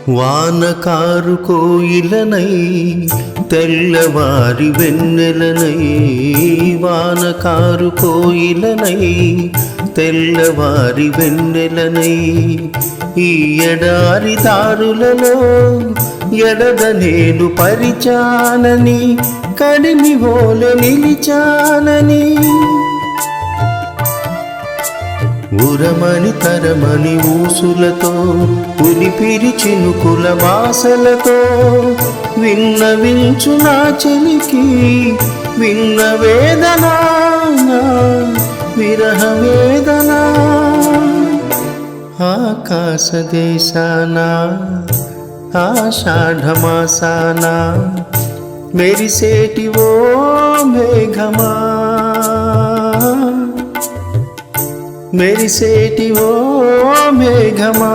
వానకారు కోయిలనై తెల్లవారి వెన్నెలనై, వానకారు కోయిలనై తెల్లవారి వెన్నెలనై, ఈ ఎడారి దారులలో ఎడద నేను పరిచానని, కడిమి ఓలె నిలిచానని, ఉరమని తరమని ఊసులతో ఉలిపిరి చినుకుల బాసలతో విన్నవించు నా చెలికి విన్న వేదనా, విరహ వేదనా. ఆకాశ దేశాన ఆషాఢమాసాన మెరిసేటి ఓ మేఘమా, మెరిసేటి ఓ మేఘమా.